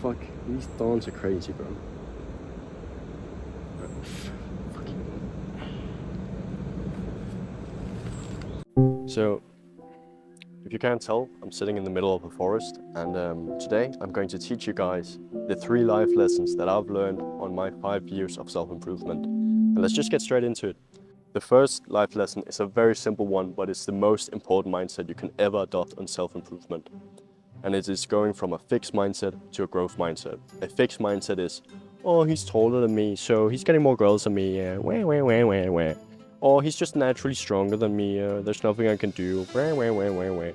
fuck? These thorns are crazy, bro. So, if you can't tell, I'm sitting in the middle of a forest, and today I'm going to teach you guys the 3 life lessons that I've learned on my 5 years of self-improvement. And let's just get straight into it. The first life lesson is a very simple one, but it's the most important mindset you can ever adopt on self-improvement. And it is going from a fixed mindset to a growth mindset. A fixed mindset is, oh, he's taller than me, so he's getting more girls than me, wah. Or he's just naturally stronger than me, there's nothing I can do, wah.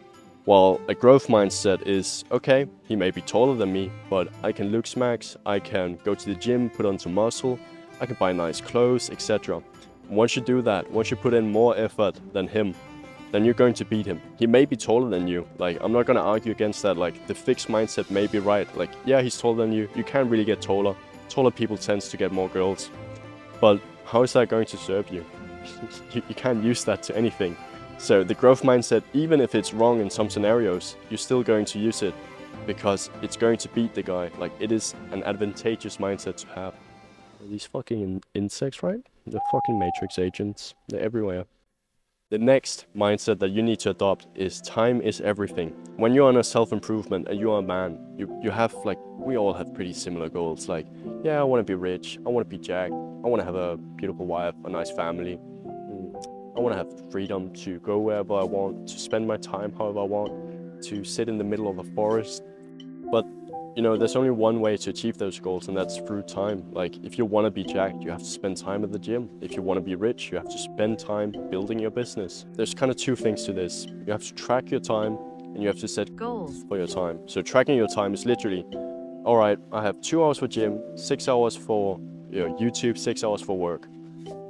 While a growth mindset is, okay, he may be taller than me, but I can look smacks, I can go to the gym, put on some muscle, I can buy nice clothes, etc. Once you do that, once you put in more effort than him, then you're going to beat him. He may be taller than you. Like, I'm not gonna argue against that. Like, the fixed mindset may be right. Like, yeah, he's taller than you. You can't really get taller. Taller people tends to get more girls. But how is that going to serve you? You can't use that to anything. So the growth mindset, even if it's wrong in some scenarios, you're still going to use it because it's going to beat the guy. Like, it is an advantageous mindset to have. Are these fucking insects, right? They're fucking Matrix agents. They're everywhere. The next mindset that you need to adopt is time is everything. When you're on a self-improvement and you're a man, you have, like, we all have pretty similar goals. Like, yeah, I want to be rich, I want to be jacked, I want to have a beautiful wife, a nice family. I want to have freedom to go wherever I want, to spend my time however I want, to sit in the middle of a forest. But you know, there's only one way to achieve those goals, and that's through time. Like, if you want to be jacked, you have to spend time at the gym. If you want to be rich, you have to spend time building your business. There's kind of 2 things to this. You have to track your time, and you have to set goals for your time. So tracking your time is literally, all right, I have 2 hours for gym, 6 hours for YouTube, 6 hours for work.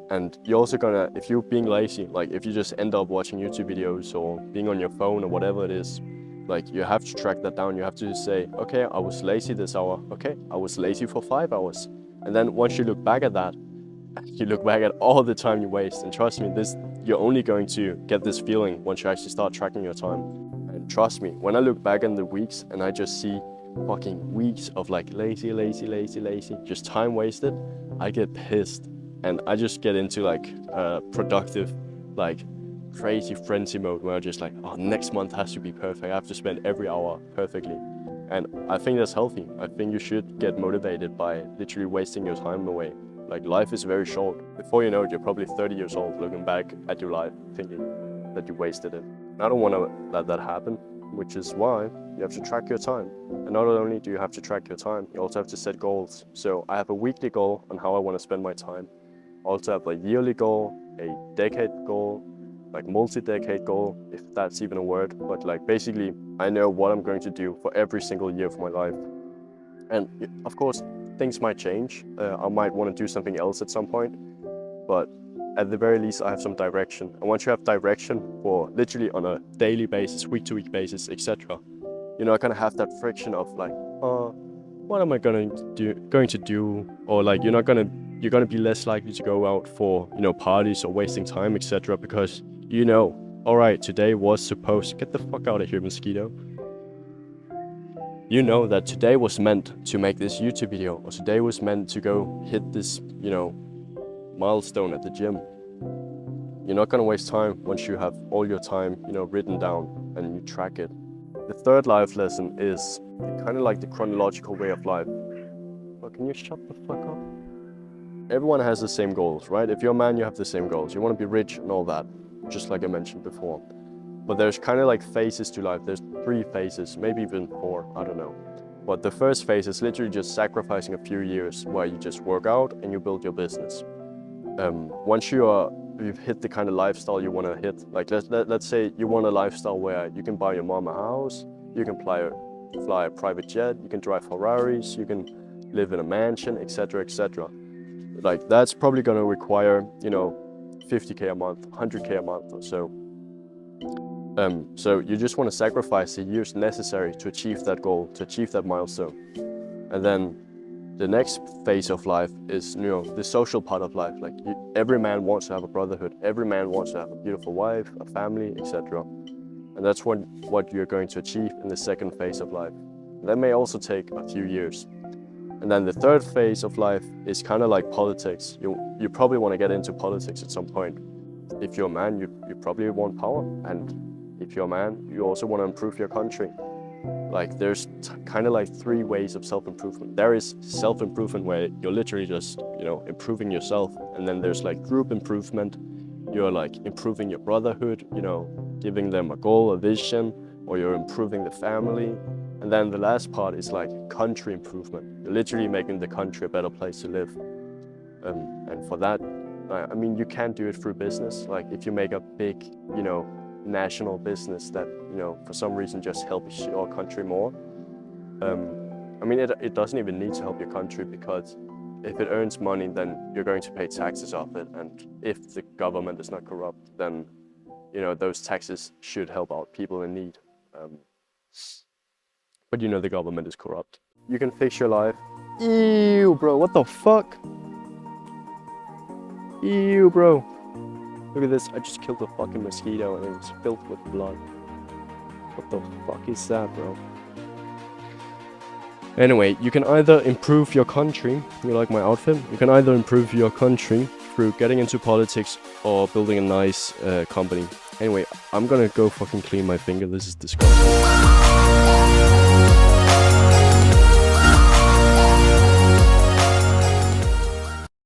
And you're also gonna, if you're being lazy, like if you just end up watching YouTube videos or being on your phone or whatever it is, like, you have to track that down. You have to say, okay, I was lazy this hour. Okay, I was lazy for 5 hours. And then once you look back at that, you look back at all the time you waste. And trust me, you're only going to get this feeling once you actually start tracking your time. And trust me, when I look back in the weeks and I just see fucking weeks of like lazy, just time wasted, I get pissed. And I just get into like productive, like crazy frenzy mode where I'm just like, oh, next month has to be perfect. I have to spend every hour perfectly. And I think that's healthy. I think you should get motivated by literally wasting your time away. Like, life is very short. Before you know it, you're probably 30 years old looking back at your life thinking that you wasted it. And I don't want to let that happen, which is why you have to track your time. And not only do you have to track your time, you also have to set goals. So I have a weekly goal on how I want to spend my time. I also have a yearly goal, a decade goal, like multi-decade goal, if that's even a word. But like, basically, I know what I'm going to do for every single year of my life. And of course, things might change. I might want to do something else at some point, but at the very least, I have some direction. And once you have direction for literally on a daily basis, week-to-week basis, etc., you're not gonna have that friction of like, what am I going to do? Or like, you're gonna be less likely to go out for, parties or wasting time, etc., because all right, today was supposed, get the fuck out of here, mosquito. You know that today was meant to make this YouTube video, or today was meant to go hit this, milestone at the gym. You're not gonna waste time once you have all your time, written down and you track it. The third life lesson is kind of like the chronological way of life. Oh, can you shut the fuck up? Everyone has the same goals, right? If you're a man, you have the same goals. You want to be rich and all that, just like I mentioned before. But there's kind of like phases to life. There's 3 phases, maybe even 4, I don't know. But the first phase is literally just sacrificing a few years where you just work out and you build your business. Once you've hit the kind of lifestyle you want to hit, like let's say you want a lifestyle where you can buy your mom a house, you can fly a private jet, you can drive Ferraris, you can live in a mansion, etc., etc. Like, that's probably going to require, 50K a month, 100K a month or so. So you just want to sacrifice the years necessary to achieve that goal, to achieve that milestone. And then the next phase of life is, the social part of life. Like, every man wants to have a brotherhood. Every man wants to have a beautiful wife, a family, etc. And that's what you're going to achieve in the second phase of life. That may also take a few years. And then the third phase of life is kind of like politics. You probably want to get into politics at some point. If you're a man, you probably want power. And if you're a man, you also want to improve your country. Like there's kind of like three ways of self-improvement. There is self-improvement where you're literally just, improving yourself. And then there's like group improvement. You're like improving your brotherhood, giving them a goal, a vision, or you're improving the family. And then the last part is like country improvement. You're literally making the country a better place to live. And for that, I mean, you can't do it through business. Like if you make a big, national business that, for some reason just helps your country more. I mean, it doesn't even need to help your country, because if it earns money, then you're going to pay taxes off it. And if the government is not corrupt, then, those taxes should help out people in need. But the government is corrupt. You can fix your life. Ew, bro, what the fuck? Ew, bro. Look at this, I just killed a fucking mosquito and it was filled with blood. What the fuck is that, bro? Anyway, you can either improve your country, you like my outfit? You can either improve your country through getting into politics or building a nice company. Anyway, I'm gonna go fucking clean my finger, this is disgusting.